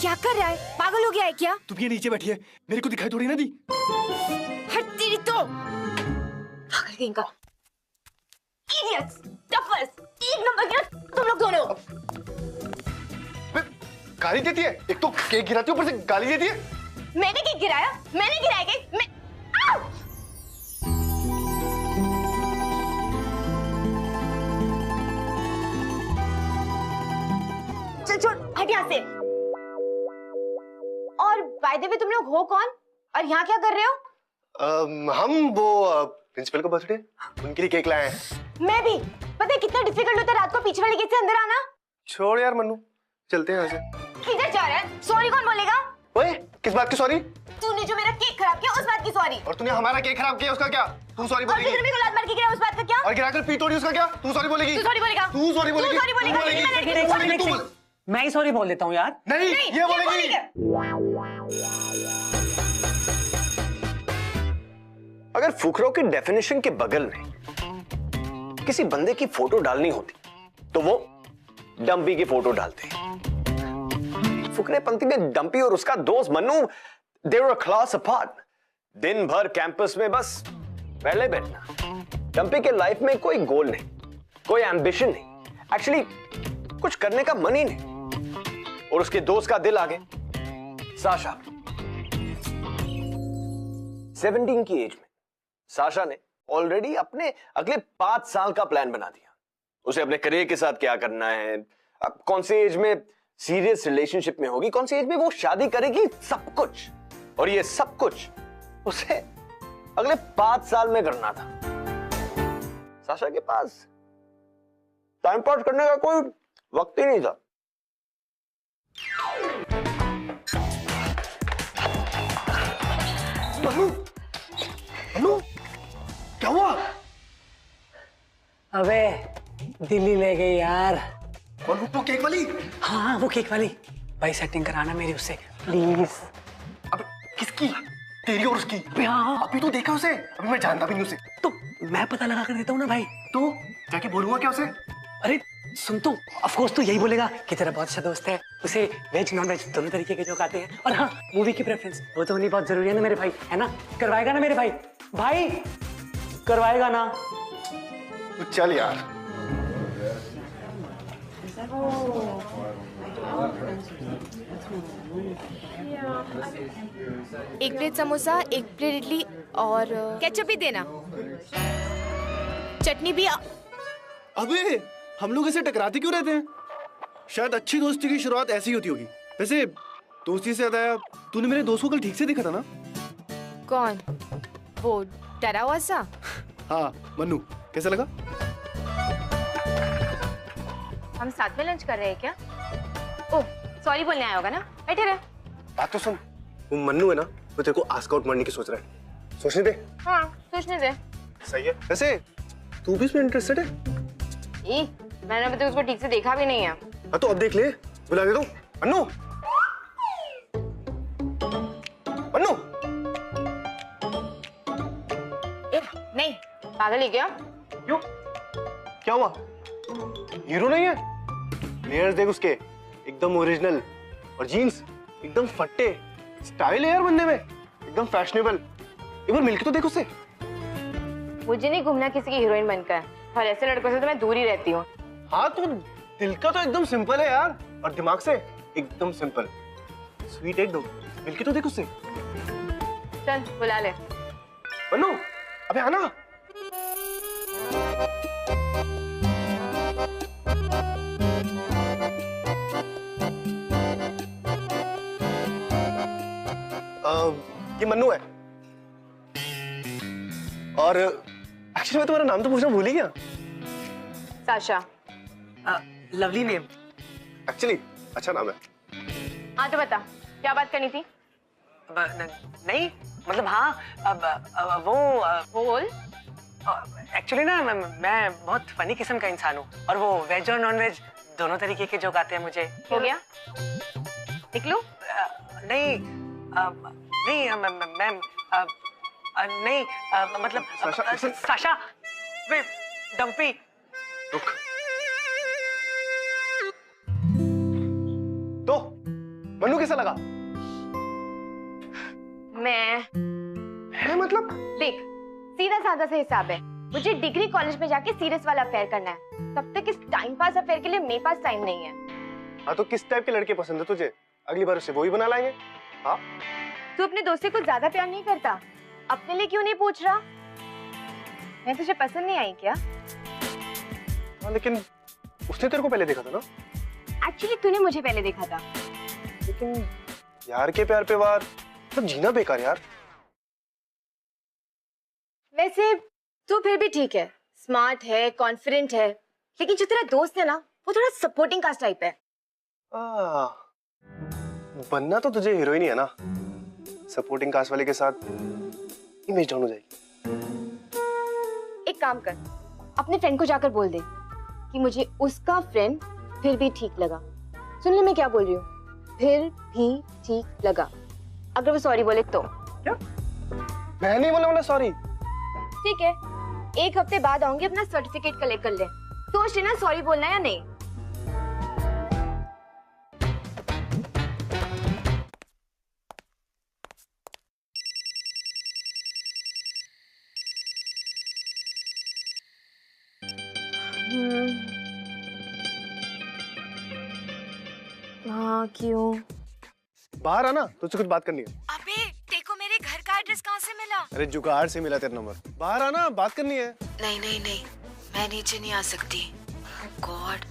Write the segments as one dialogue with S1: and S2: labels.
S1: क्या कर रहा है? पागल हो गया है क्या?
S2: तुम ये नीचे बैठी है, मेरे को दिखाई थोड़ी ना दी।
S1: हट तेरी तो। पागल कहीं का। Idiots, toughers, एक नंबर के तुम लोग दोनों।
S2: गाली देती है, एक तो केक गिराती है, ऊपर से गाली देती है।
S1: मैंने केक गिराया? मैंने गिराया केक? मैं चल छोड़, हट यहाँ से। और बाय द वे तुम लोग हो कौन और यहाँ क्या कर रहे हो?
S2: हम वो प्रिंसिपल का बर्थडे, उनके लिए केक लाए हैं।
S1: मैं भी। पता है कितना डिफिकल्ट होता है रात को पीछे वाले गेट से अंदर आना?
S2: छोड़ यार मन्नू, चलते हैं यहाँ से।
S1: किधर जा रहा है? सॉरी कौन बोलेगा?
S2: ओए, किस बात की सॉरी?
S1: तूने जो मेरा केक खराब किया उस बात की सॉरी।
S2: और तूने हमारा केक खराब किया उसका क्या? तू सॉरी बोलेगी?
S1: और मेरे को लात मार के गिरा उस बात का क्या?
S2: और गिराकर पी तोड़ी उसका क्या? तू सॉरी बोलेगी?
S1: तू सॉरी बोलेगा?
S2: तू सॉरी बोलेगी?
S1: तू सॉरी बोलेगा?
S3: मैं ही सॉरी बोल देता हूँ यार।
S2: नहीं, ये बोलेगी।
S4: अगर फुकरों की डेफिनेशन के बगल में किसी बंदे की फोटो डालनी होती तो वो डंपी की फोटो डालते। फुकरे पंथी में डंपी और उसका दोस्त मन्नू दे वर अ क्लास अपार्ट। दिन भर कैंपस में बस पहले बैठना। डंपी के लाइफ में कोई गोल नहीं, कोई एम्बिशन नहीं, एक्चुअली कुछ करने का मन ही नहीं। और उसके दोस्त का दिल आगे साशा। 17 की एज में साशा ने ऑलरेडी अपने अगले 5 साल का प्लान बना दिया। उसे अपने करियर के साथ क्या करना है, अब कौन सी एज में सीरियस रिलेशनशिप में होगी, कौन सी एज में वो शादी करेगी, सब कुछ। और ये सब कुछ उसे अगले 5 साल में करना था। साशा के पास टाइम पास करने का कोई वक्त ही नहीं था।
S2: मन्नू, मन्नू, क्या हुआ?
S3: अबे दिल्ली ले गई यार।
S2: और वो केक वाली?
S3: हाँ वो केक वाली। भाई सेटिंग कराना मेरी उससे प्लीज।
S2: अब किसकी? तेरी और उसकी?
S3: हाँ।
S2: अभी तो देखा उसे? अभी मैं जानता भी नहीं उसे।
S3: तो मैं पता लगा कर देता हूँ ना भाई।
S2: तो जाके बोलूंगा क्या उसे?
S3: अरे सुन तो, ऑफ कोर्स तू यही बोलेगा कि तेरा बहुत अच्छा दोस्त है, उसे वेज नॉन वेज दोनों तरीके के जोक आते हैं। और हाँ, मूवी की प्रेफरेंस वो तो होनी बहुत जरूरी है ना मेरे भाई, है ना? करवाएगा ना मेरे भाई? भाई करवाएगा ना?
S2: चल यार।
S1: एक प्लेट समोसा, एक प्लेट इडली और केचप भी देना, चटनी भी।
S2: अबे हम लोग ऐसे टकराते क्यों रहते हैं? शायद अच्छी दोस्ती की शुरुआत ऐसी होती होगी। वैसे दोस्ती से याद आया, तूने मेरे दोस्त को कल ठीक से देखा था ना?
S1: कौन? वो डरा हुआ सा?
S2: हाँ मन्नू, कैसा लगा?
S1: हम साथ में लंच कर रहे हैं क्या? ओह सॉरी बोलने आया होगा ना, बैठे रहे।
S2: बात तो सुन, वो मन्नू है ना, वो तेरे को आस्क आउट मारने की सोच रहा है। सोचने दे।
S1: हाँ सोचने दे।
S2: सही है। वैसे तू भी इसमें इंटरेस्टेड है?
S1: मैंने अभी तक उसको ठीक से देखा भी नहीं है।
S2: हाँ तो अब देख ले, बुला दे दो। मन्नू, मन्नू।
S1: नहीं पागल है क्या?
S2: क्यों? क्या हुआ? हीरो नहीं है? लेयर्स देख उसके, एकदम ओरिजिनल। और जीन्स एकदम फट्टे। स्टाइल है यार बंदे में, एकदम फैशनेबल। एक बार मिलके तो देख उससे।
S1: मुझे नहीं घूमना किसी की हीरोइन बनकर, और ऐसे लड़कों से तो मैं दूर ही रहती हूँ।
S2: हाँ तो दिल का तो एकदम सिंपल है यार, और दिमाग से एकदम सिंपल, स्वीट एकदम। मिलके तो देख उससे।
S1: चल बुला ले।
S2: मन्नू, अबे आना। ये मन्नू है। और एक्चुअली मैं तुम्हारा नाम तो पूछना भूल ही गया।
S1: साशा।
S3: Lovely name.
S4: एक्चुअली अच्छा नाम है।
S1: हाँ तो बता, क्या बात करनी थी?
S3: नहीं मतलब हाँ, वो
S1: बोल।
S3: एक्चुअली ना मैं बहुत फनी किस्म का इंसान हूँ, और वो वेज और नॉन वेज दोनों तरीके के जोक आते हैं मुझे।
S1: हो गया? निकलूं?
S3: नहीं नहीं मैम, नहीं मतलब साशा वे डंपी।
S2: तो मन्नू कैसा लगा?
S1: मैं
S2: मतलब
S1: देख, सीधा साधा सा हिसाब है। मुझे डिग्री कॉलेज में जाके सीरियस वाला अफेयर करना है। तब तक इस टाइम पास अफेयर के लिए मेरे पास टाइम नहीं है।
S2: हाँ, तो किस टाइप के लड़के पसंद है तुझे? अगली बार उससे वही बना लाएंगे। हाँ,
S1: तू अपने दोस्त से कुछ ज्यादा प्यार नहीं करता? अपने लिए क्यों नहीं पूछ रहा? मैं तुझे पसंद नहीं आई क्या?
S2: हाँ, लेकिन उसने तेरे को पहले देखा था ना?
S1: एक्चुअली तूने मुझे पहले देखा था।
S2: लेकिन यार के प्यार पे वार, मतलब जीना बेकार यार।
S1: वैसे तू फिर भी ठीक है, स्मार्ट है, कॉन्फिडेंट है, लेकिन जो तेरा दोस्त है ना, वो थोड़ा सपोर्टिंग कास्ट टाइप है।
S2: बनना तो तुझे हीरोइन ही है ना। सपोर्टिंग कास्ट वाले के साथ इमेज डाउन हो जाएगी।
S1: एक काम कर, अपने फ्रेंड को जाकर बोल दे कि मुझे उसका फ्रेंड फिर भी ठीक लगा। सुन ले मैं क्या बोल रही हूँ, फिर भी ठीक लगा। अगर वो सॉरी बोले तो।
S2: क्या? मैं नहीं बोला सॉरी।
S1: ठीक है, 1 हफ्ते बाद आऊंगी, अपना सर्टिफिकेट कलेक्ट कर ले। सोच लेना सॉरी बोलना है या नहीं। हाँ, क्यों?
S2: बाहर आना, तुझसे कुछ बात करनी है।
S1: अबे देखो, मेरे घर का एड्रेस कहाँ से मिला?
S2: अरे जुगाड़ से मिला तेरा नंबर। बाहर आना, बात करनी है।
S1: नहीं नहीं नहीं, मैं नीचे नहीं आ सकती। गॉड,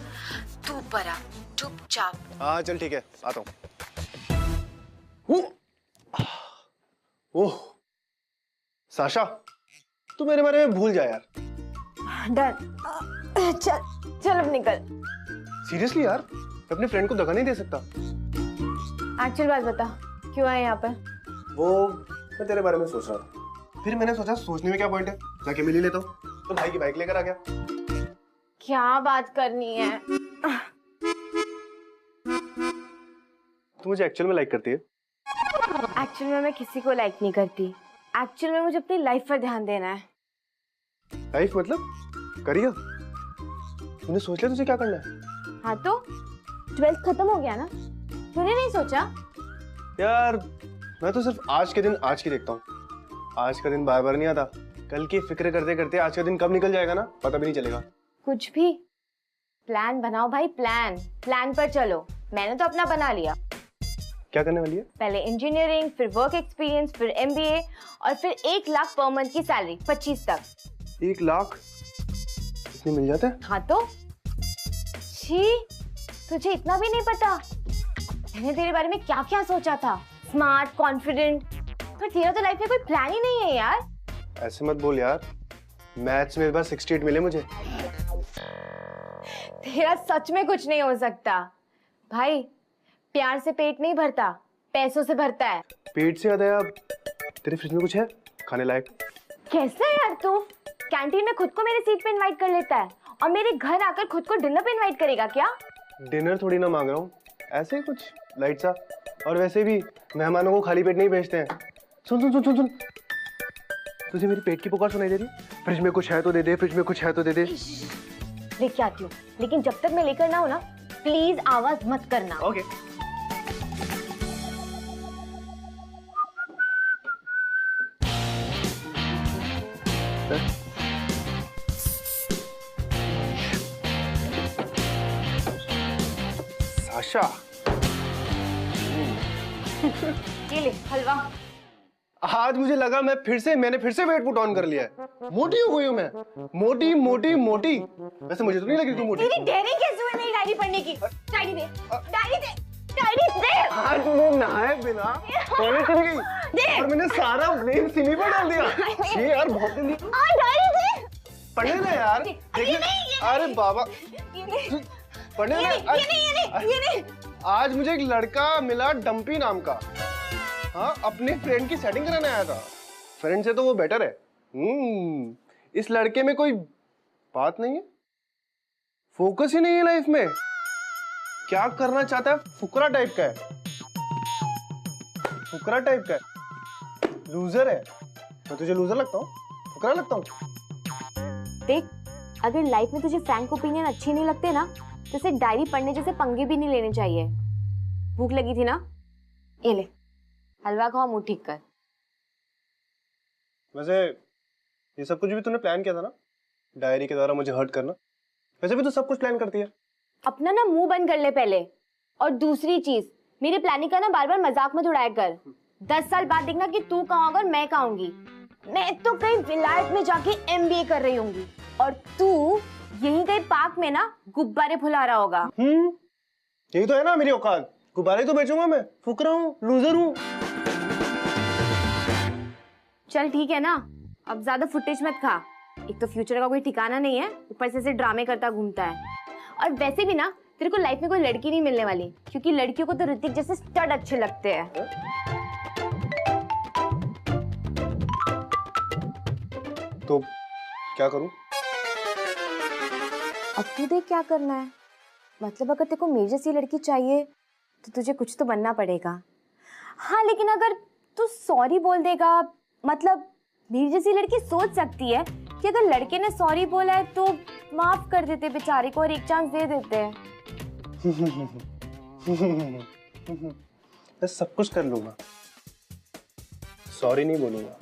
S1: तू ऊपर आ, चुपचाप।
S2: हाँ चल ठीक है, आता हूँ। ओह साशा, तू मेरे बारे में भूल जा यार।
S1: डन। चल अब निकल।
S2: सीरियसली यार, मैं अपने फ्रेंड को दगा नहीं दे सकता।
S1: एक्चुअल बात बता, क्यों आए यहाँ पर?
S2: वो मैं तेरे बारे में सोच रहा था, फिर मैंने सोचा सोचने में क्या पॉइंट है, जाके मिल ही लेता हूँ। तो भाई की बाइक लेकर आ गया।
S1: क्या बात करनी है?
S2: तू मुझे एक्चुअल में लाइक करती है?
S1: एक्चुअल में मैं किसी को लाइक नहीं करती। एक्चुअल में मुझे अपनी लाइफ पर ध्यान देना है।
S2: लाइफ मतलब करियर? तूने सोच लिया तुझे क्या करना है?
S1: हाँ तो 12th खत्म हो गया ना, तूने नहीं सोचा?
S2: यार मैं तो सिर्फ आज के दिन आज की देखता हूँ। आज का दिन बार बार नहीं आता। कल की फिक्र करते करते आज का दिन कब निकल जाएगा ना पता भी नहीं चलेगा।
S1: कुछ भी प्लान बनाओ भाई, प्लान पर चलो। मैंने तो अपना बना लिया।
S2: क्या करने वाली है?
S1: पहले इंजीनियरिंग, फिर वर्क एक्सपीरियंस, फिर MBA और फिर 1 लाख पर मंथ की सैलरी 25 तक।
S2: 1 लाख इतने मिल जाते हैं?
S1: हाँ तो छी, तुझे इतना भी नहीं पता मैंने तेरे बारे में क्या क्या सोचा था। स्मार्ट, कॉन्फिडेंट, पर तेरा तो लाइफ में कोई प्लान ही नहीं है यार।
S2: ऐसे मत बोल यार, मैथ्स में इस बार 68 मिले मुझे।
S1: तेरा सच में कुछ नहीं हो सकता भाई। प्यार से पेट नहीं भरता, पैसों से भरता है।
S2: पेट से याद आया, तेरे फ्रिज में कुछ है खाने लायक?
S1: कैसा है यार तू? कैंटीन में खुद को मेरे सीट पे इनवाइट कर लेता है और मेरे घर आकर खुद को डिनर पे इनवाइट करेगा क्या?
S2: डिनर थोड़ी ना मांग रहा हूँ, ऐसे ही कुछ लाइट सा। और वैसे भी मेहमानों को खाली पेट नहीं भेजते हैं। सुन सुन सुन सुन सुन, तुझे मेरी पेट की पुकार सुनाई दे रही? फ्रिज में कुछ है तो दे दे, फ्रिज में कुछ है तो दे दे।
S1: लेके आती हूँ, लेकिन जब तक मैं लेकर ना हो ना, प्लीज आवाज मत करना।
S2: ओके। साशा,
S1: ये ले हलवा।
S2: आज मुझे लगा मैंने फिर से वेट पुट ऑन कर लिया है। मोटी हो गई हूँ मैं, मोटी मोटी मोटी। वैसे मुझे तो नहीं लगी तू मोटी।
S1: तेरी डेयरिंग कैसे हुई मेरी डायरी पढ़ने की? डायरी दे, डायरी दे, डायरी दे।
S2: आज तूने नहाए बिना टॉयलेट चली गई और मैंने सारा ब्लेम सिमी पर डाल दिया। ये यार बहुत जल्दी।
S1: डायरी दे।
S2: पढ़ने ना यार।
S1: ये नहीं।
S2: अरे बाबा, पढ़ने ना।
S1: ये नहीं।
S2: आज मुझे एक लड़का मिला डंपी नाम का। हाँ, अपने फ्रेंड की सेटिंग कराने आया था। फ्रेंड से तो वो बेटर है। इस लड़के में कोई बात नहीं है, फोकस ही नहीं है लाइफ में। क्या करना चाहता है? फुकरा टाइप का है, फुकरा टाइप का है, लूजर है। मैं तुझे लूजर लगता हूँ? फुकरा लगता हूँ?
S1: देख, अगर लाइफ में तुझे फ्रैंक ओपिनियन अच्छे नहीं लगते ना, तो इसे डायरी पढ़ने जैसे पंगे भी नहीं लेने चाहिए। भूख लगी थी ना, ये ले, हलवा खाओ, मुंह ठीक कर।
S2: वैसे ये सब कुछ भी तूने प्लान किया था ना, डायरी के द्वारा मुझे हर्ट करना। वैसे भी तू सब कुछ प्लान करती है।
S1: अपना ना मुंह बंद कर ले पहले। और दूसरी चीज, मेरी प्लानिंग का ना बार बार मजाक मत उड़ाया कर। 10 साल बाद देखना कि तू कहाँ होगा और मैं कहाँ होंगी। मैं तो कहीं विलायत में जाके MBA कर रही होंगी और तू यहीं कहीं पार्क में ना गुब्बारे फुला रहा होगा।
S2: यही तो है ना मेरी औकात, गुब्बारे तो बेचूंगा मैं। फुकरा हूँ, लूजर हूँ।
S1: चल ठीक है ना, अब ज्यादा फुटेज मत खा। एक तो फ्यूचर का कोई ठिकाना नहीं है, ऊपर से ऐसे ड्रामे करता घूमता है। और वैसे भी ना तेरे को लाइफ में कोई लड़की नहीं मिलने वाली, क्योंकि लड़कियों को तो ऋतिक जैसे स्टड अच्छे लगते हैं।
S2: तो क्या करूं?
S1: अब तू देख क्या करना है। मतलब अगर तेरे को मेरी जैसी लड़की चाहिए तो तुझे कुछ तो बनना पड़ेगा। हाँ, लेकिन अगर तू सॉरी बोल देगा, मतलब मेरी जैसी लड़की सोच सकती है कि अगर लड़के ने सॉरी बोला है तो माफ कर देते बेचारे को और एक चांस दे देते हैं।
S2: मैं सब कुछ कर लूंगा, सॉरी नहीं बोलूंगा।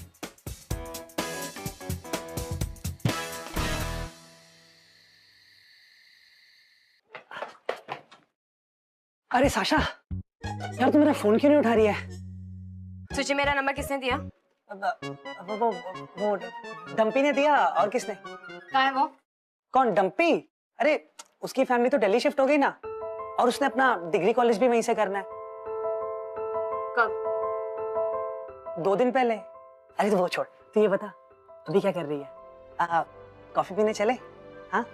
S3: अरे साशा, यार तू मेरा फोन क्यों नहीं उठा रही है?
S1: तुझे मेरा नंबर किसने दिया?
S3: वो डम्पी ने दिया। और किसने?
S1: कहाँ है वो?
S3: कौन डम्पी? अरे उसकी फैमिली तो दिल्ली शिफ्ट हो गई ना, और उसने अपना डिग्री कॉलेज भी वहीं से करना है।
S1: कब?
S3: 2 दिन पहले। अरे तो वो छोड़, तू ये बता अभी क्या कर रही है? कॉफी पीने चले? हाँ,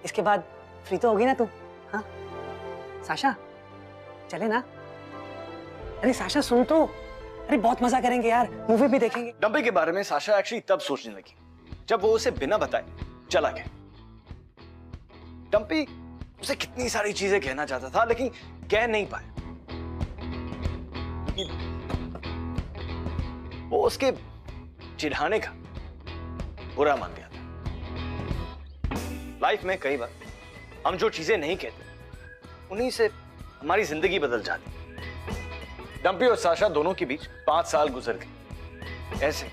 S3: इसके बाद फ्री तो होगी ना तू? हाँ साशा, चले ना? अरे साशा सुन तो, अरे बहुत मजा करेंगे यार, मूवी भी देखेंगे।
S4: डम्पी के बारे में साशा एक्चुअली तब सोचने लगी जब वो उसे बिना बताए चला गया। डम्पी उसे कितनी सारी चीजें कहना चाहता था लेकिन कह नहीं पाया। वो उसके चिढ़ाने का बुरा मान गया था। लाइफ में कई बार हम जो चीजें नहीं कहते उन्हीं से हमारी जिंदगी बदल जाती। डम्पी और साशा दोनों के बीच 5 साल गुजर गए, ऐसे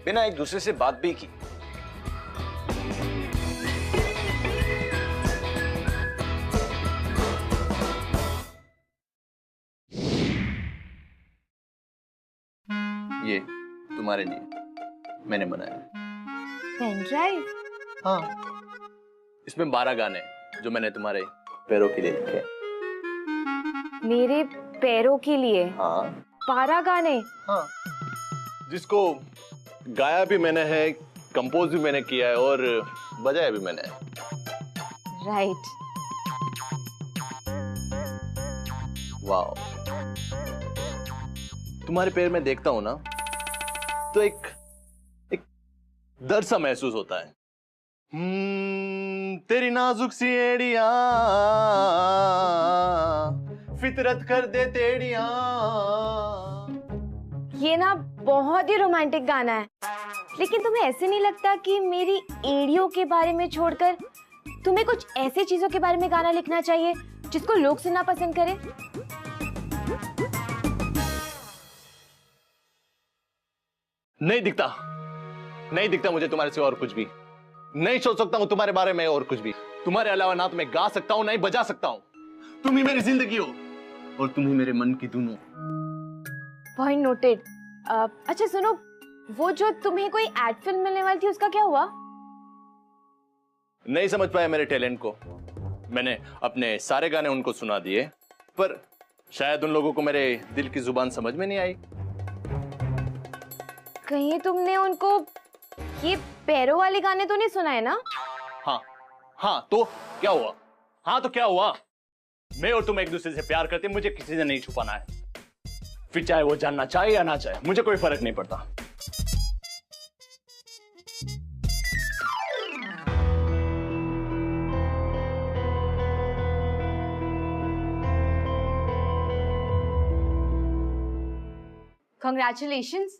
S4: बिना एक दूसरे से बात भी की।
S5: ये तुम्हारे लिए मैंने बनाया।
S1: Pen drive?
S5: हाँ, इसमें 12 गाने जो मैंने तुम्हारे पैरों के लिए लिखे।
S1: मेरे पैरों के लिए?
S5: हाँ
S1: 12 गाने?
S5: हाँ, जिसको गाया भी मैंने है, कंपोज भी मैंने किया है और बजाया भी मैंने है।
S1: राइट।
S5: वाओ, तुम्हारे पैर में देखता हूं ना तो एक दर्द सा महसूस होता है। तेरी नाजुक सी एड़ियां फितरत कर दे तेड़ियां।
S1: ये ना बहुत ही रोमांटिक गाना है, लेकिन तुम्हें ऐसे नहीं लगता कि मेरी एड़ियों के बारे में छोड़कर तुम्हें कुछ ऐसी चीजों के बारे में गाना लिखना चाहिए जिसको लोग सुनना पसंद करें?
S5: नहीं दिखता मुझे तुम्हारे से और कुछ भी। नहीं सोच सकता हूं तुम्हारे बारे में और कुछ भी। तुम्हारे अलावा ना तो मैं गा सकता हूं ना ही बजा सकता हूं। तुम ही मेरी जिंदगी हो और तुम ही मेरे मन की धुन हो।
S1: Point noted. अच्छा सुनो, वो जो तुम्हें कोई एड फिल्म मिलने वाली थी उसका क्या हुआ?
S5: नहीं समझ पाया मेरे टैलेंट को। मैंने अपने सारे गाने उनको सुना दिए, पर शायद उन लोगों को मेरे दिल की जुबान समझ में नहीं आई।
S1: कहीं तुमने उनको ये पैरों वाले गाने तो नहीं सुनाए ना?
S5: हाँ तो क्या हुआ? हाँ तो क्या हुआ? मैं और तुम एक दूसरे से प्यार करते, मुझे किसी से नहीं छुपाना है। फिर चाहे वो जानना चाहे या ना चाहे, मुझे कोई फर्क नहीं पड़ता।
S1: Congratulations!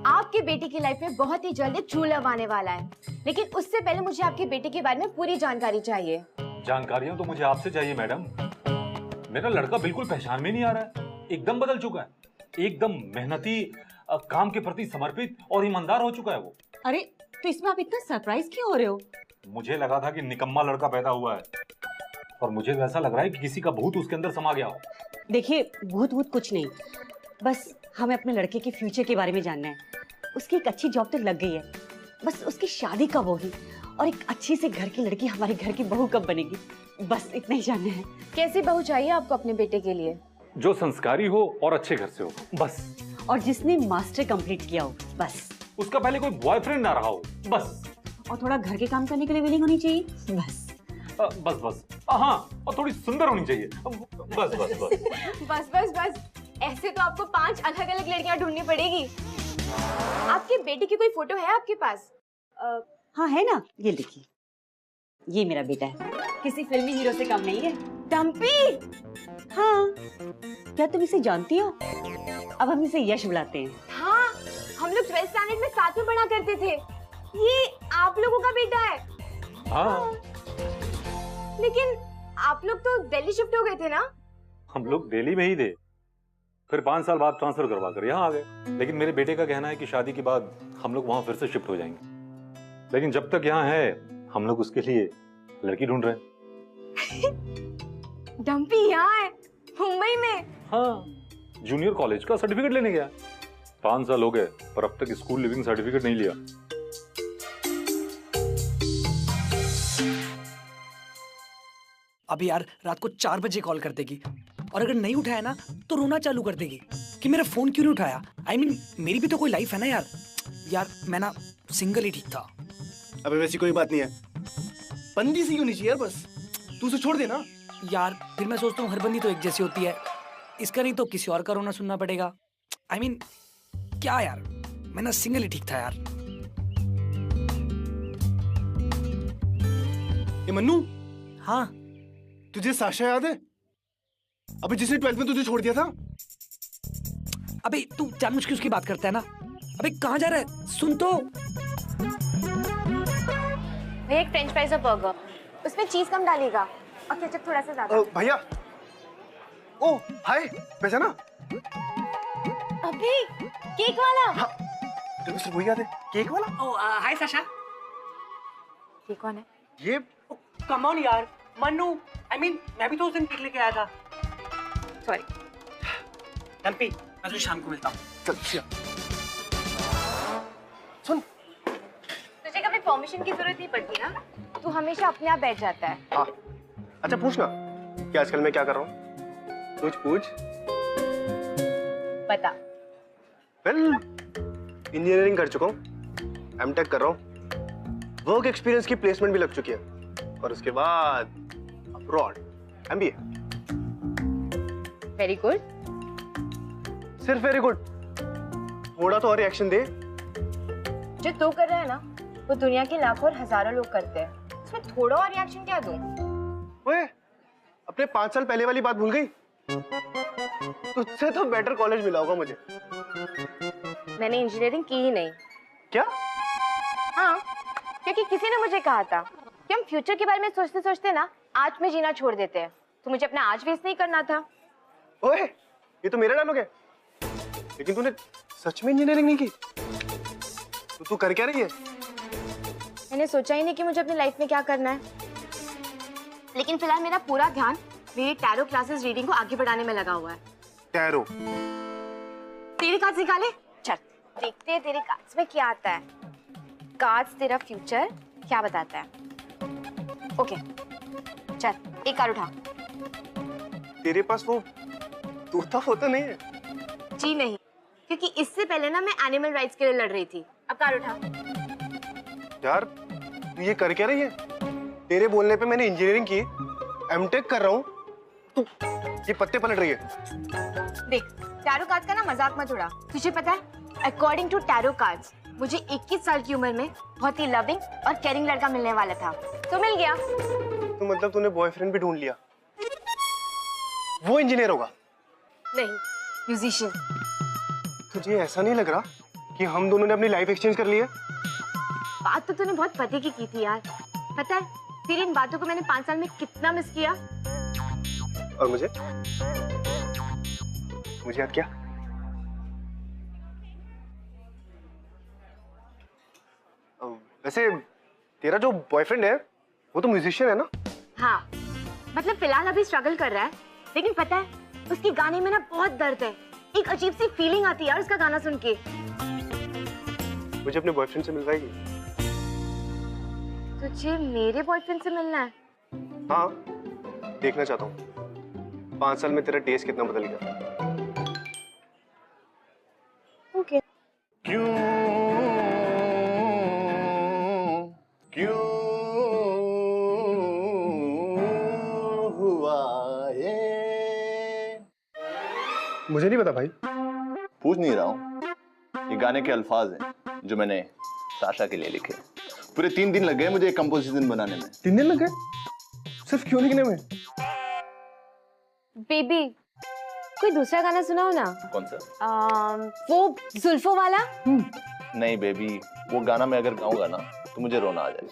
S1: आपके बेटे की लाइफ में बहुत ही जल्दी ट्रू लव आने वाला है, लेकिन उससे पहले मुझे आपके बेटे के बारे में पूरी जानकारी चाहिए।
S6: जानकारियां तो मुझे आपसे चाहिए मैडम। मेरा लड़का बिल्कुल पहचान में नहीं आ रहा है। एकदम बदल चुका है, एकदम मेहनती, काम के प्रति समर्पित और ईमानदार हो चुका है वो।
S7: अरे तो इसमें आप इतना सरप्राइज क्यों हो रहे हो?
S6: मुझे लगा था कि निकम्मा लड़का पैदा हुआ है, और मुझे वैसा लग रहा है कि किसी का भूत उसके अंदर समा गया हो।
S7: देखिए भूत भूत कुछ नहीं, बस हमें अपने लड़के के फ्यूचर के बारे में जानना है। उसकी एक अच्छी जॉब तो लग गई है, बस उसकी शादी कब होगी और एक अच्छी से घर की लड़की हमारे घर की बहू कब बनेगी, बस इतना ही जानना है।
S1: कैसी बहू चाहिए आपको अपने बेटे के लिए?
S6: जो संस्कारी हो और अच्छे घर से हो, बस।
S7: और जिसने मास्टर कंप्लीट किया हो, बस।
S6: उसका पहले कोई बॉयफ्रेंड ना रहा हो, बस।
S7: और थोड़ा घर के काम करने के लिए विलिंग होनी चाहिए, बस।
S6: बस बस, हाँ, और थोड़ी सुंदर होनी चाहिए, बस बस बस।
S1: बस बस बस, ऐसे तो आपको 5 अलग अलग लड़कियां ढूंढनी पड़ेगी। आपके बेटे की कोई फोटो है आपके पास?
S7: हाँ है ना, ये देखिए, ये मेरा बेटा है, किसी फिल्मी हीरो से कम नहीं है।
S1: डम्पी!
S7: हाँ, क्या तुम इसे जानती हो? अब हम इसे यश बुलाते हैं।
S1: हाँ, हम लोग 12th स्टैंडर्ड में साथ में पढ़ा करते थे। ये आप लोगों का बेटा है?
S6: हाँ।
S1: लेकिन आप लोग तो दिल्ली शिफ्ट हो गए थे ना?
S6: हम लोग दिल्ली में ही थे, फिर 5 साल बाद ट्रांसफर करवा कर यहाँ आ गए। लेकिन मेरे बेटे का कहना है कि शादी के बाद हम लोग वहाँ फिर से शिफ्ट हो जाएंगे। लेकिन जब तक यहाँ है, हम लोग उसके लिए लड़की ढूंढ रहे हैं।
S1: डम्पी यहाँ है, मुंबई में?
S6: हाँ, जूनियर कॉलेज का सर्टिफिकेट लेने गया। 5 साल हो गए, पर अब तक स्कूल लिविंग सर्टिफिकेट नहीं लिया।
S3: अभी यार रात को 4 बजे कॉल कर देगी, और अगर नहीं उठाया ना तो रोना चालू कर देगी कि मेरा फोन क्यों नहीं उठाया। I mean, मेरी भी तो कोई लाइफ है ना यार। यार मैं ना सिंगल ही ठीक था।
S2: अबे वैसी कोई बात नहीं है, बंदी सी क्यों नहीं चाहिए यार, बस तू उसे छोड़ देना।
S3: यार फिर मैं सोचता हूँ हर बंदी तो एक जैसी होती है, इसका नहीं तो किसी और का रोना सुनना पड़ेगा। I mean, क्या यार, मैं ना सिंगल ही ठीक था यार।
S2: ए मन्नू,
S3: हाँ
S2: तुझे साशा याद है? अबे जिसने 12th में तुझे छोड़ दिया था।
S3: अबे तू जानबूझ के उसकी बात करता है ना। अबे कहाँ जा रहा है, सुन तो।
S1: भैया एक फ्रेंच फ्राइज और बर्गर, उसमें चीज कम डालिएगा और केचप थोड़ा सा ज्यादा।
S2: भैया, ओ हाय, पहचाना?
S1: अभी केक वाला?
S2: हाँ, तेरे को वही याद है, केक वाला?
S3: हाय साशा।
S1: ये कौन है?
S2: ये
S3: कम ऑन यार, मन्नू। I mean, मैं भी तो उस दिन केक लेके आया था।
S1: सॉरी
S3: डम्पी, मैं तुझे शाम को मिलता हूँ।
S2: चल सिया। सुन,
S1: तुझे कभी परमिशन की जरूरत नहीं पड़ती ना, तू हमेशा अपने आप बैठ जाता है।
S2: हाँ, अच्छा पूछना कि आजकल मैं क्या कर रहा हूँ? कुछ पूछ।
S1: बता।
S2: वेल, इंजीनियरिंग कर चुका हूँ, एमटेक कर रहा हूँ, वर्क एक्सपीरियंस की प्लेसमेंट भी लग चुकी है, और उसके बाद अब्रॉड एमबीए।
S1: Very good.
S2: सिर्फ वेरी गुड, थोड़ा तो और रिएक्शन दे।
S1: जो तू कर रहा है ना, वो दुनिया के लाखों और हजारों लोग करते हैं, उसमें थोड़ा और रिएक्शन क्या दूं?
S2: ओए, अपने 5 साल पहले वाली बात भूल गई? तुझसे तो बेटर कॉलेज मिला होगा मुझे।
S1: मैंने इंजीनियरिंग की ही नहीं।
S2: क्या?
S1: हाँ, क्योंकि किसी ने मुझे कहा था कि हम फ्यूचर के बारे में सोचते सोचते ना आज में जीना छोड़ देते हैं, तो मुझे अपना आज वेस्ट नहीं करना था।
S2: ओए, ये तो मेरा डायलॉग है। लेकिन तूने सच में इंजीनियरिंग नहीं की? तो तू कर क्या रही है?
S1: मैंने सोचा ही नहीं कि मुझे अपनी लाइफ में क्या करना है, लेकिन फिलहाल मेरा पूरा ध्यान मेरी टैरो क्लासेस रीडिंग को आगे बढ़ाने में लगा हुआ है।
S2: टैरो?
S1: तेरे कार्ड्स निकाले? चल देखते हैं तेरे कार्ड्स में क्या आता है। कार्ड्स तेरा फ्यूचर क्या बताता है? ओके, चल एक कार्ड उठा।
S2: तेरे पास वो तोता फोता नहीं है?
S1: जी नहीं, क्योंकि इससे पहले ना मैं एनिमल राइट्स के लिए लड़ रही थी। अब कार्ड उठा।
S2: यार तू ये कर क्या रही है? तेरे बोलने पे मैंने इंजीनियरिंग की, एमटेक कर रहा हूँ, तू ये पत्ते पलट रही है।
S1: देख, टैरो कार्ड्स का ना मजाक मत उड़ा। तुझे पता है, अकॉर्डिंग टू टैरो कार्ड्स मुझे 21 साल की उम्र में बहुत ही लविंग और केयरिंग लड़का मिलने वाला था, तो मिल गया।
S2: तो मतलब तूने बॉयफ्रेंड भी ढूंढ लिया? वो इंजीनियर होगा?
S1: नहीं, म्यूजिशियन।
S2: तुझे ऐसा नहीं लग रहा कि हम दोनों ने अपनी लाइफ एक्सचेंज कर ली है?
S1: बात तो तूने बहुत पते की थी यार। पता है तेरी इन बातों को मैंने 5 साल में कितना मिस किया।
S2: और मुझे? मुझे याद किया। वैसे तेरा जो बॉयफ्रेंड है वो तो म्यूजिशियन है ना?
S1: हाँ, मतलब फिलहाल अभी स्ट्रगल कर रहा है, लेकिन पता है उसके गाने में ना बहुत दर्द है। एक अजीब सी फीलिंग आती है यार उसका गाना सुन के।
S2: मुझे अपने बॉयफ्रेंड से मिलवाएगी?
S1: तुझे मेरे बॉयफ्रेंड से मिलना है?
S2: हाँ, देखना चाहता हूँ 5 साल में तेरा टेस्ट कितना बदल गया।
S1: ओके।
S5: क्यों क्यों हुआ ये?
S2: मुझे नहीं पता भाई।
S5: पूछ नहीं रहा हूँ, ये गाने के अल्फाज हैं जो मैंने साशा के लिए लिखे। पूरे 3 दिन लग गए मुझे एक कंपोजिशन बनाने में।
S2: 3 दिन लग गए सिर्फ क्यों लिखने में?
S1: बेबी, कोई दूसरा गाना सुनाओ ना।
S5: कौन सा?
S1: वो जुल्फों वाला।
S5: नहीं बेबी, वो गाना मैं अगर गाऊंगा ना तो मुझे रोना आ जाएगा।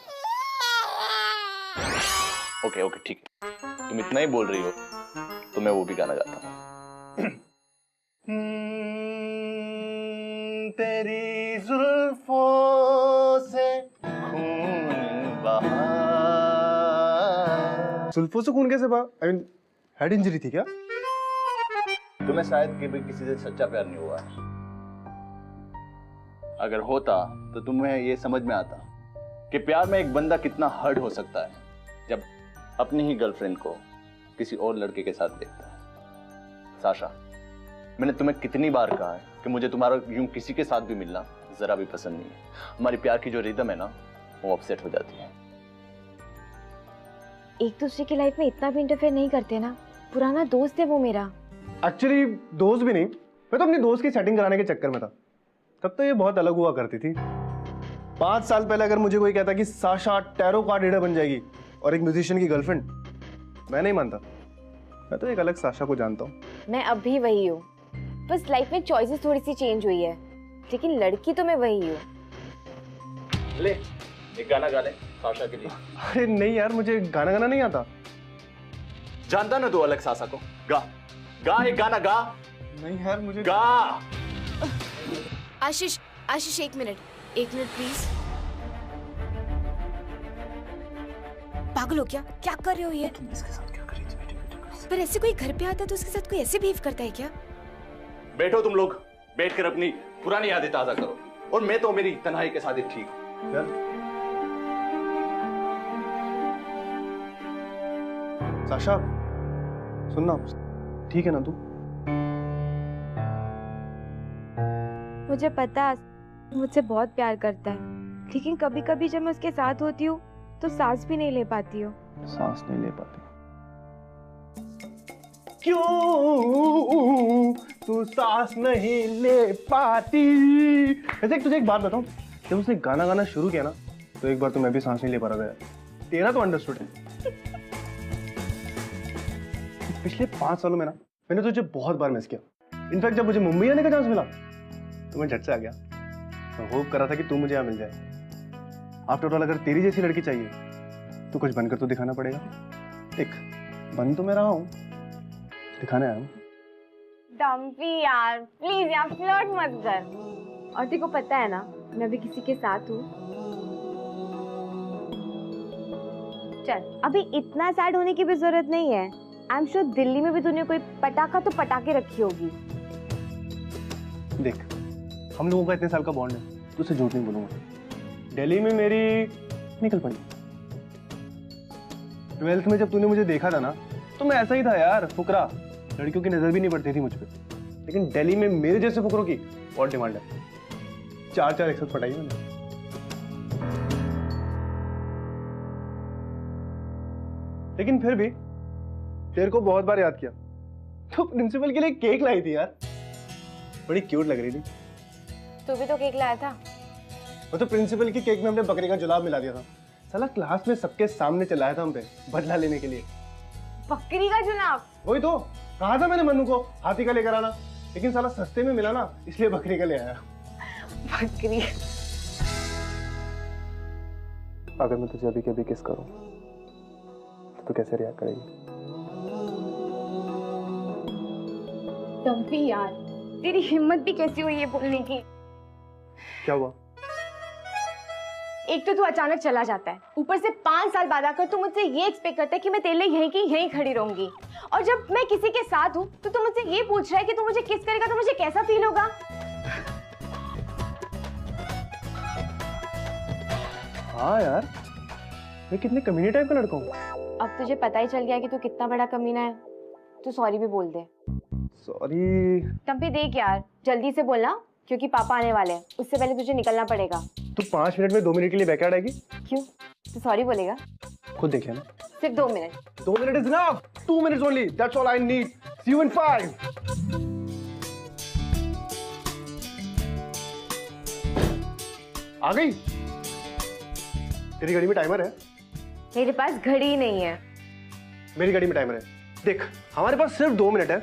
S5: ओके ओके ठीक है, तुम इतना ही बोल रही हो तो मैं वो भी गाना गाता हूँ। तेरी जुल्फों से खून बहा।
S2: जुल्फों से खून कैसे बहा? आई मीन हेड इंजरी थी क्या?
S5: तुम्हें शायद कभी किसी से सच्चा प्यार नहीं हुआ है। अगर होता तो तुम्हें ये समझ में आता कि प्यार में एक बंदा कितना हर्ट हो सकता है जब अपनी ही गर्लफ्रेंड को किसी और लड़के के साथ देखता है। साशा, मैंने तुम्हें कितनी बार कहा है कि मुझे तुम्हारा यूं किसी के साथ भी मिलना जरा भी पसंद नहीं है। हमारी प्यार की जो रिदम है ना वो अपसेट हो जाती है।
S1: एक दूसरे की लाइफ में इतना भी इंटरफेयर नहीं करते ना। पुराना दोस्त है वो मेरा।
S2: एक्चुअली दोस्त भी नहीं, मैं तो अपनी दोस्त की सेटिंग कराने के चक्कर में था। तब तो ये बहुत अलग हुआ करती थी। 5 साल पहले अगर मुझे कोई कहता कि साशा टैरो कार्ड रीडर बन जाएगी और एक म्यूजिशियन की गर्लफ्रेंड, मैं नहीं मानता। मैं तो एक अलग साशा को जानता हूँ।
S1: मैं अब भी वही हूँ, बस लाइफ में चॉइसेस थोड़ी सी चेंज हुई है, लेकिन लड़की तो मैं वही हूँ।
S5: ले एक गाना गा ले साशा के लिए।
S2: अरे नहीं यार, मुझे गाना गाना नहीं आता।
S5: जानता ना तू अलग साशा को? गा गा एक गाना गा।
S2: नहीं यार मुझे
S5: गा।
S1: आशीष, आशीष एक मिनट प्लीज। पागल हो क्या कर रहे हो ये?
S5: तुम इसके साथ क्या कर रही थी? बेटे
S1: पर ऐसे कोई घर पे आता है तो उसके साथ कोई ऐसे बिहेव करता है क्या?
S5: बैठो तुम लोग, बैठकर अपनी पुरानी यादें ताजा करो। और मैं तो मेरी तन्हाई के साथ ही ठीक हूं।
S2: साशा सुनना, ठीक है ना तू?
S1: मुझे पता है मुझसे बहुत प्यार करता है, लेकिन कभी कभी जब मैं उसके साथ होती हूँ तो सांस भी नहीं ले पाती हूँ।
S2: सांस नहीं ले पाती क्यों? तू सांस नहीं ले पाती। वैसे तुझे एक बात बताऊं, जब उसने गाना गाना शुरू किया ना तो एक बार तो मैं भी सांस नहीं ले पा रहा था। तेरा तो अंडरस्टूड है। पिछले 5 सालों में ना मैंने तुझे बहुत बार मिस किया। इनफैक्ट जब मुझे मुंबई आने का चांस मिला तो मैं झट से आ गया। मैं होप कर रहा था कि तू मुझे यहाँ मिल जाए। आफ्टर ऑल अगर तेरी जैसी लड़की चाहिए तो कुछ बनकर तो दिखाना पड़ेगा। एक बन तो मैं रहा हूँ, दिखाने आया हूँ।
S1: डम्पी यार प्लीज यार फ्लर्ट मत कर। और तेरे को पता है ना मैं भी किसी के साथ हूँ। चल अभी इतना सैड होने की भी जरूरत नहीं है। आई एम श्योर दिल्ली में भी तूने कोई पटाखा तो पटाके रखी होगी।
S2: देख हम लोगों का इतने साल का बॉन्ड है, तुझसे झूठ नहीं बोलूंगा। दिल्ली में मेरी निकल पड़ी। 12th में जब तूने मुझे देखा था ना तो मैं ऐसा ही था यार, फुकरा। लड़कियों की नजर भी नहीं पड़ती थी मुझ पे। लेकिन दिल्ली में मेरे जैसे फुकरों की बहुत डिमांड है। 4 एक साथ पटाई मैंने। लेकिन फिर भी तेरे को बहुत बार याद किया तो प्रिंसिपल के लिए केक लाई थी यार, बड़ी क्यूट लग रही थी।
S1: तू भी तो केक लाया था।
S2: वो तो प्रिंसिपल की केक में हमने बकरी का जुलाब मिला दिया था। साला क्लास में सबके सामने चलाया था हम पे बदला लेने के लिए।
S1: बकरी का जुलाब?
S2: वही तो कहा था मैंने मनु को हाथी का लेकर आना, लेकिन साला सस्ते में मिला ना इसलिए बकरी का ले आया।
S1: बकरी।
S2: अगर मैं तुझे अभी के अभी किस करूं तो कैसे रिएक्ट करेगी?
S1: डम्पी यार, तेरी हिम्मत भी कैसी हुई है बोलने की?
S2: क्या हुआ?
S1: एक तो तू अचानक चला जाता है, ऊपर से 5 साल बाद आकर तू मुझसे ये एक्सपेक्ट करता है कि मैं तेरे लिए यहीं की यहीं खड़ी रहूंगी, और जब मैं किसी के साथ हूँ तो तू मुझसे ये पूछ रहा है कि तू मुझे किस करेगा तो मुझे कैसा फील होगा?
S2: हाँ यार, मैं कितने कमीने टाइप का लड़का हूँ।
S1: अब तुझे पता ही चल गया कि तू कितना बड़ा कमीना है, तू सॉरी भी बोल दे।
S2: सॉरी।
S1: टम्पी देख यार, जल्दी से बोलना क्योंकि पापा आने वाले हैं, उससे पहले तुझे निकलना पड़ेगा।
S2: तू 5 मिनट में 2 मिनट के लिए बैकयार्ड आएगी?
S1: क्यों? तू सॉरी बोलेगा?
S2: खुद देखे ना।
S1: सिर्फ 2 minute.
S2: 2 minute is enough. 2 minutes only. That's all I need. See you in 5. आ गई? तेरी घड़ी में टाइमर है?
S1: मेरे पास घड़ी ही नहीं है।
S2: मेरी घड़ी में टाइमर है। देख, हमारे पास सिर्फ 2 मिनट है।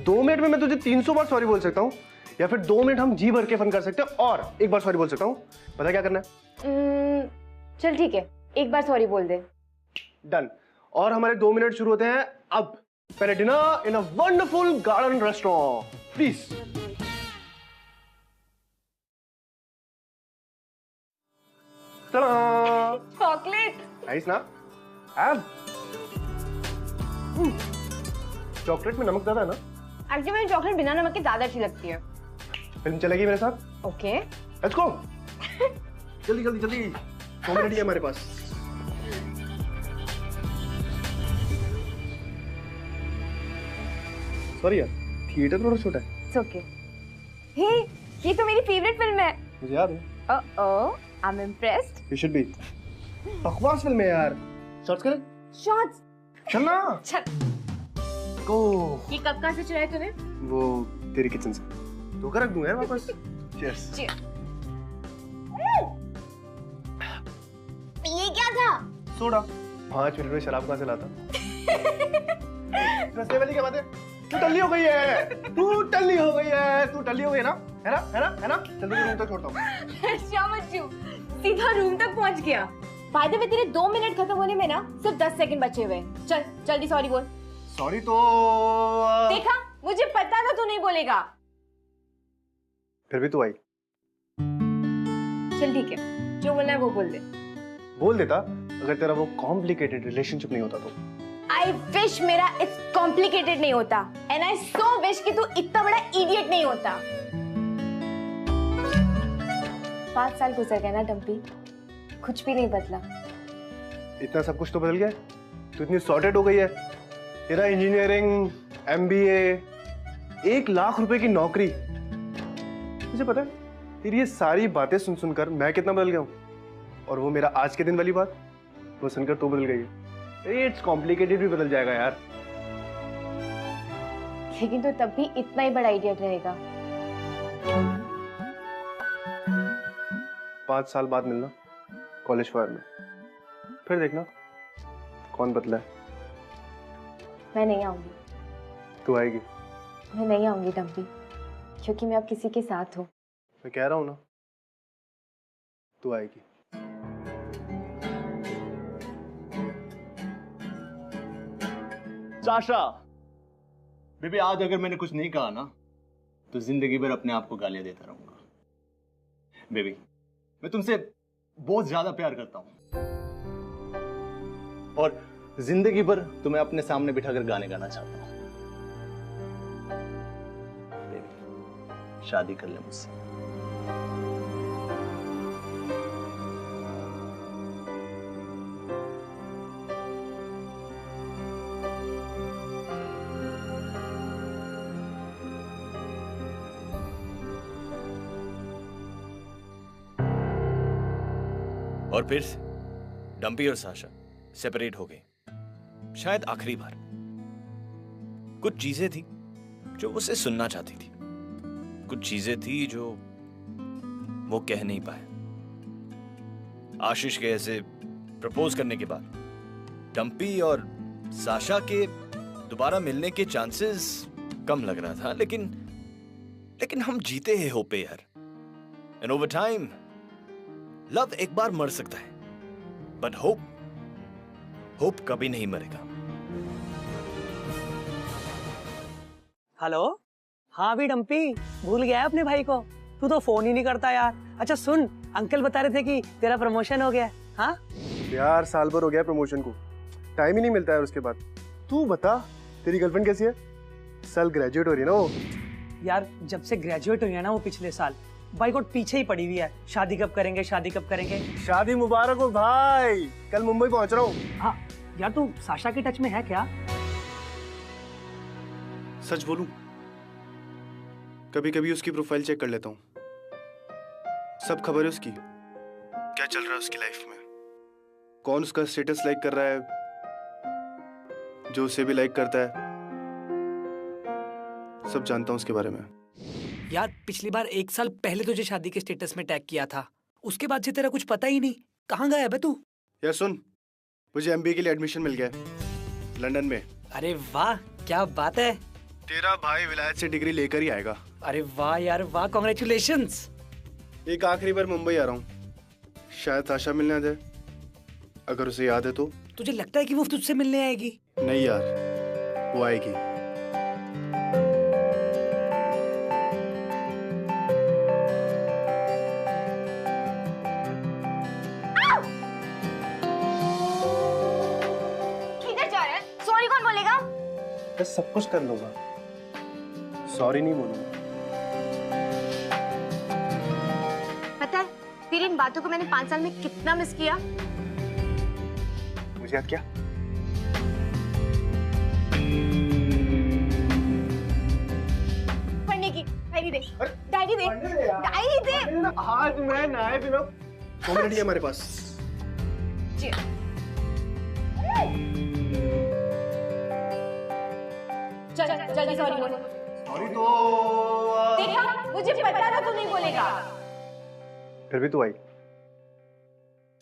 S2: 2 मिनट में मैं तुझे 300 बार सॉरी बोल सकता हूँ, या फिर 2 मिनट हम जी भर के फन कर सकते हैं और एक बार सॉरी बोल सकता हूँ। पता क्या करना है?
S1: चल ठीक है, एक बार सॉरी बोल दे।
S2: डन। और हमारे 2 मिनट शुरू होते हैं अब। पहले dinner in a wonderful garden restaurant, please.
S1: Chocolate.
S2: Nice ना? हैव। चॉकलेट में नमक ज्यादा है ना?
S1: एक्चुअली मुझे चॉकलेट बिना नमक के ज्यादा अच्छी लगती है।
S2: फिल्म चलेगी मेरे साथ?
S1: ओके।
S2: Let's go. जल्दी जल्दी जल्दी। 2 मिनट ही है हमारे पास। सॉरी यार, थिएटर थोड़ा छोटा है।
S1: It's okay. हे, ये तो मेरी फेवरेट फिल्म है।
S2: मुझे याद है।
S1: Oh, I am impressed.
S2: You should be. बकवास फिल्म है यार। शॉट्स करें?
S1: शॉट्स।
S2: चलना।
S1: चल।
S2: गो।
S1: ये कब कहाँ से चुराया तूने?
S2: वो तेरी किचन से। धोखा रख दूं यार वापस। चीयर्स।
S1: Cheers। ये क्या था?
S2: सोडा। 5 मिनट में शराब कहाँ से लाता? रस्ते वाली क्या बात है? तू टल्ली हो गई है। तू टल्ली हो गई है। तू टल्ली हो गई ना? है ना? है ना? है ना? जल्दी रूम तक छोड़ता हूँ।
S1: शामच्चू, सीधा रूम तक पहुंच गया। फायदे में तेरे 2 मिनट खत्म होने में ना सिर्फ 10 सेकंड बचे हुए। चल जल्दी सॉरी बोल।
S2: सॉरी तो
S1: देखा, मुझे पता था तू नहीं बोलेगा।
S2: फिर भी तू आई।
S1: चल ठीक है, जो बोलना है वो बोल दे।
S2: बोल देता अगर तेरा वो कॉम्प्लिकेटेड रिलेशनशिप नहीं होता तो।
S1: आई विश मेरा इट्स कॉम्प्लिकेटेड नहीं होता, एंड आई सो विश कि तू इतना बड़ा इडियट नहीं होता। 5 साल गुजर गए ना डम्पी, कुछ भी नहीं बदला।
S2: इतना सब कुछ तो बदल गया। तू इतनी सॉर्टेड हो गई है। तेरा इंजीनियरिंग, MBA, 1 लाख रुपए की नौकरी। मुझे पता है तेरी ये सारी बातें सुन सुनकर मैं कितना बदल गया हूँ, और वो मेरा आज के दिन वाली बात वो सुनकर तू बदल गई है। इट्स कॉम्प्लिकेटेड भी बदल जाएगा यार।
S1: लेकिन तू तब भी इतना ही बड़ा इडियट रहेगा।
S2: 5 साल बाद मिलना कॉलेज फायर में, फिर देखना कौन बदला है।
S1: मैं नहीं आऊंगी।
S2: तू आएगी।
S1: मैं नहीं आऊंगी डम्पी, क्योंकि मैं अब किसी के साथ हूँ।
S2: मैं कह रहा हूँ ना, तू आएगी।
S5: साशा, बेबी आज अगर मैंने कुछ नहीं कहा ना तो जिंदगी भर अपने आप को गालियां देता रहूंगा। बेबी, मैं तुमसे बहुत ज्यादा प्यार करता हूं और जिंदगी भर तुम्हें अपने सामने बिठाकर गाने गाना चाहता हूं। बेबी, शादी कर ले मुझसे।
S8: और फिर डम्पी और साशा सेपरेट हो गए, शायद आखिरी बार। कुछ चीजें थी जो उसे सुनना चाहती थी, कुछ चीजें थी जो वो कह नहीं पाए। आशीष के ऐसे प्रपोज करने के बाद डम्पी और साशा के दोबारा मिलने के चांसेस कम लग रहा था, लेकिन हम जीते हैं होप पे यार। एंड ओवर टाइम लव एक बार मर सकता है, बट होप कभी नहीं मरेगा।
S3: हेलो, हाँ भी डम्पी, भूल गया है अपने भाई को। तू तो फोन ही नहीं करता यार। अच्छा सुन, अंकल बता रहे थे कि तेरा प्रमोशन हो गया है। हाँ
S2: यार साल भर हो गया प्रमोशन को, टाइम ही नहीं मिलता है उसके बाद। तू बता, तेरी गर्लफ्रेंड कैसी है? साल ग्रेजुएट हो रही है ना वो।
S3: यार जब से ग्रेजुएट हुई है ना वो पिछले साल, बाइक और पीछे ही पड़ी हुई है। शादी कब करेंगे, शादी कब करेंगे।
S2: शादी मुबारक हो भाई, कल मुंबई पहुंच रहा हूँ।
S3: हाँ यार, तू साशा के टच में है क्या?
S2: सच बोलूं, कभी कभी उसकी प्रोफाइल चेक कर लेता हूँ। सब खबर है उसकी, क्या चल रहा है उसकी लाइफ में, कौन उसका स्टेटस लाइक कर रहा है, जो उसे भी लाइक करता है, सब जानता हूँ उसके बारे में।
S3: यार पिछली बार 1 साल पहले तुझे शादी के स्टेटस में टैग किया था, उसके बाद से तेरा कुछ पता ही नहीं। कहाँ गया है तू?
S2: यार सुन, मुझे एमबीए के लिए एडमिशन मिल गया लंदन में।
S3: अरे वाह, क्या बात है।
S2: तेरा भाई विलायत से डिग्री लेकर ही आएगा।
S3: अरे वाह यार वाह, कॉन्ग्रेचुलेशंस।
S2: एक आखिरी बार मुंबई आ रहा हूँ, शायद साशा मिलने आ जाए, अगर उसे याद है तो।
S3: तुझे लगता है कि वो तुझसे मिलने आएगी?
S2: नहीं यार, वो आएगी।
S1: किधर जा रहा है? सॉरी कौन बोलेगा?
S2: मैं सब कुछ कर लूंगा, सॉरी नहीं बोलूंगा।
S1: पता है तेरी इन बातों को मैंने 5 साल में कितना मिस किया।
S2: मुझे याद क्या?
S1: पढ़ने की डायरी दे, डायरी दे, डायरी दे।
S2: आज मैं नहाए बिना 2 मिनट ही है हमारे पास।
S1: जी। चल जल्दी सॉरी बोल।
S2: सॉरी तो
S1: देखा, मुझे पता था तू नहीं बोलेगा।
S2: फिर भी तू आई।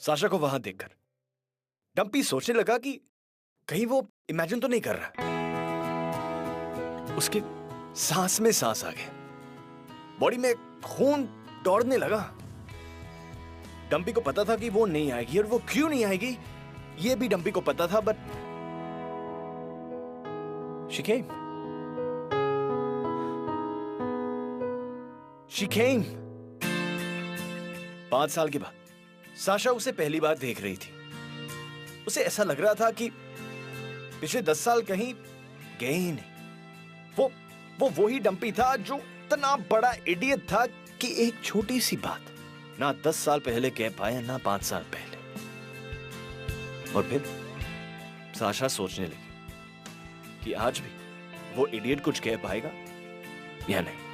S8: साशा को वहां देखकर डम्पी सोचने लगा कि कहीं वो इमेजिन तो नहीं कर रहा। उसके सांस में सांस आ गया, बॉडी में खून दौड़ने लगा। डम्पी को पता था कि वो नहीं आएगी, और वो क्यों नहीं आएगी ये भी डम्पी को पता था, but she came. She came. 5 साल के बाद साशा उसे पहली बार देख रही थी। उसे ऐसा लग रहा था कि पिछले 10 साल कहीं गए ही नहीं। वो वही डम्पी था जो इतना बड़ा इडियट था कि एक छोटी सी बात ना 10 साल पहले कह पाया, ना 5 साल पहले। और फिर साशा सोचने लगी कि आज भी वो इडियट कुछ कह पाएगा या नहीं।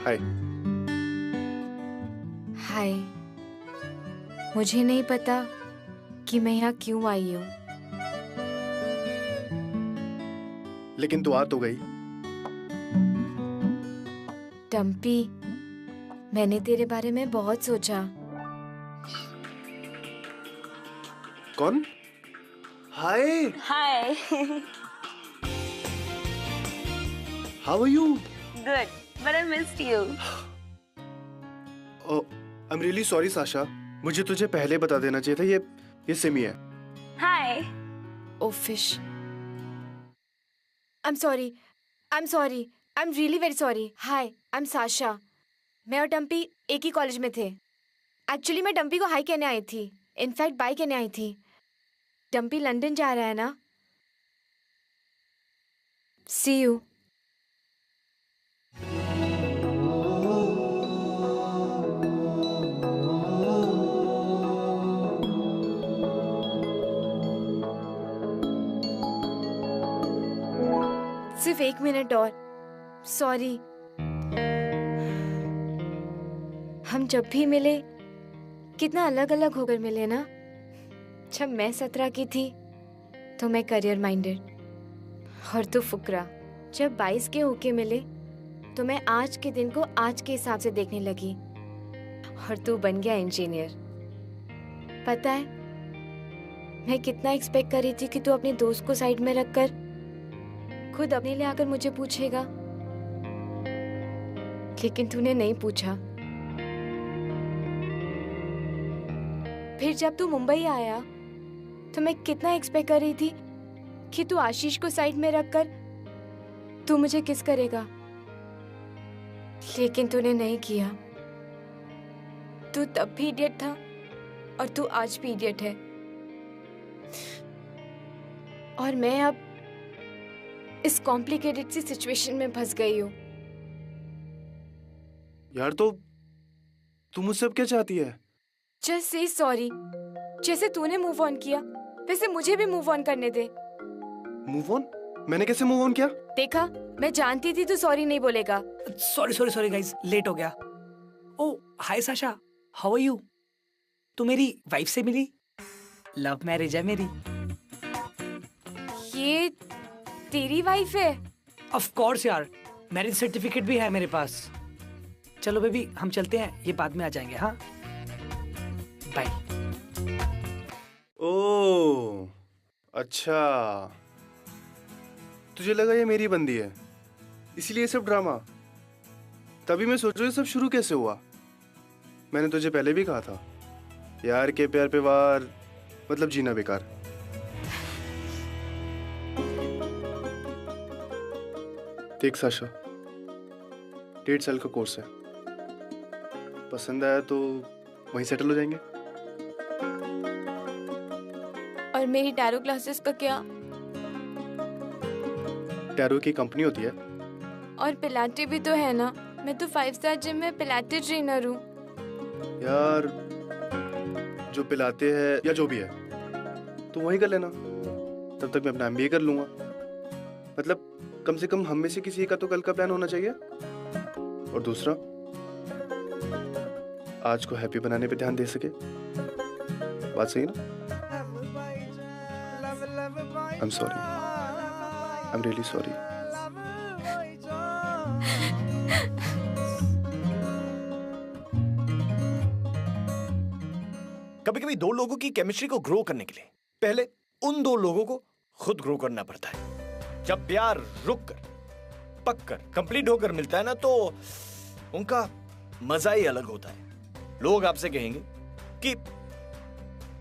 S2: हाय।
S1: हाय। मुझे नहीं पता कि मैं यहाँ क्यों आई हूँ,
S2: लेकिन तू आ तो गई।
S1: डम्पी, मैंने तेरे बारे में बहुत सोचा।
S2: कौन? Hi.
S7: Hi.
S2: How are you?
S7: Good, but I missed you.
S2: I am really sorry Sasha, मुझे तुझे पहले बता देना चाहिए था। ये सिमी है।
S7: Hi.
S1: Oh fish. I am sorry, I am sorry, I am really very sorry. Hi, I am Sasha. मैं और डम्पी एक ही कॉलेज में थे। एक्चुअली मैं डम्पी को हाई कहने आई थी, इनफैक्ट बाय कहने आई थी। डम्पी लंदन जा रहा है ना? सी यू। सिर्फ 1 मिनट और, सॉरी। हम जब भी मिले कितना अलग अलग होकर मिले ना। जब मैं 17 की थी तो मैं करियर माइंडेड, और तू फुकरा। जब 22 के होके मिले तो मैं आज के दिन को आज के हिसाब से देखने लगी, और तू बन गया इंजीनियर। पता है मैं कितना एक्सपेक्ट कर रही थी कि तू अपने दोस्त को साइड में रखकर खुद अपने लिए आकर मुझे पूछेगा, लेकिन तूने नहीं पूछा। फिर जब तू मुंबई आया तो मैं कितना एक्सपेक्ट कर रही थी कि तू आशीष को साइड में रखकर तू मुझे किस करेगा, लेकिन तूने नहीं किया। तू तब भी इडियट था और तू आज भी इडियट है। और मैं अब इस कॉम्प्लिकेटेड सी सिचुएशन में फंस गई हूँ।
S2: यार तो तुम मुझसे अब क्या चाहती है?
S1: Just say sorry. जैसे तूने मूव ऑन किया वैसे मुझे भी मूव ऑन करने दे।
S2: Move on? मैंने कैसे मूव ऑन किया?
S1: देखा, मैं जानती थी तू सॉरी नहीं बोलेगा।
S3: सॉरी गाइस, लेट हो गया। ओ हाय साशा, हाउ आर यू? तू मेरी वाइफ से मिली? लव मैरिज है मेरी।
S1: ये तेरी वाइफ है?
S3: ऑफ कोर्स यार, मैरिज सर्टिफिकेट भी है मेरे पास। चलो बेबी हम चलते हैं, ये बाद में आ जाएंगे। हाँ बाय।
S2: ओह अच्छा, तुझे लगा ये मेरी बंदी है इसीलिए सब ड्रामा। तभी मैं सोच रहा हूँ ये सब शुरू कैसे हुआ। मैंने तुझे पहले भी कहा था यार के प्यार पे वार मतलब जीना बेकार। देख साशा, 1.5 साल का कोर्स है, पसंद आया तो वहीं सेटल हो जाएंगे।
S1: और मेरी टैरो क्लासेस का क्या?
S2: टैरो की कंपनी होती है।
S1: और पिलाटे भी तो है ना। मैं तो 5 स्टार जिम में पिलाटे ट्रेनर हूँ।
S2: यार जो पिलाते हैं या जो भी है तो वही कर लेना, तब तक मैं अपना MBA कर लूंगा। मतलब कम से कम हम में से किसी का तो कल का प्लान होना चाहिए। और दूसरा, आज को हैप्पी बनाने पे ध्यान दे सके। बात सही ना? I'm sorry. I'm really sorry.
S8: कभी कभी दो लोगों की केमिस्ट्री को ग्रो करने के लिए पहले उन दो लोगों को खुद ग्रो करना पड़ता है। जब प्यार रुक कर, पक कर, कंप्लीट होकर मिलता है ना, तो उनका मजा ही अलग होता है। लोग आपसे कहेंगे कि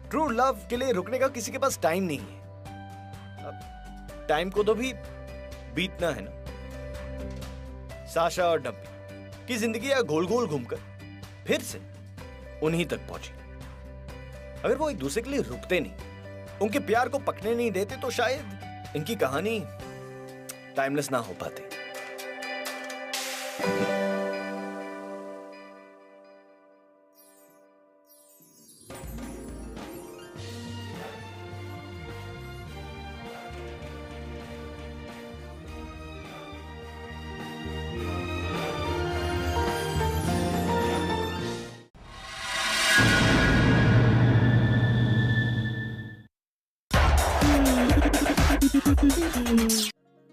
S8: ट्रू लव के लिए रुकने का किसी के पास टाइम नहीं है। अब टाइम को तो भी बीतना है ना। साशा और डम्पी की जिंदगी गोल गोल घूमकर फिर से उन्हीं तक पहुंची। अगर वो एक दूसरे के लिए रुकते नहीं, उनके प्यार को पकने नहीं देते, तो शायद इनकी कहानी टाइमलेस ना हो पाती।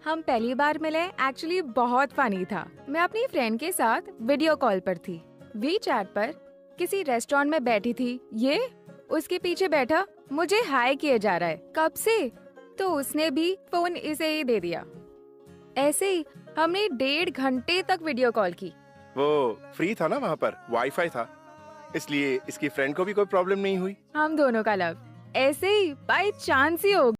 S9: हम पहली बार मिले, एक्चुअली बहुत फनी था। मैं अपनी फ्रेंड के साथ वीडियो कॉल पर थी। वीचैट पर किसी रेस्टोरेंट में बैठी थी। ये उसके पीछे बैठा मुझे हाय किए जा रहा है कब से, तो उसने भी फोन इसे ही दे दिया। ऐसे ही हमने 1.5 घंटे तक वीडियो कॉल की।
S10: वो फ्री था ना, वहाँ पर वाईफाई था, इसलिए इसकी फ्रेंड को भी कोई प्रॉब्लम नहीं हुई।
S9: हम दोनों का लव ऐसे ही बाय चांस ही हो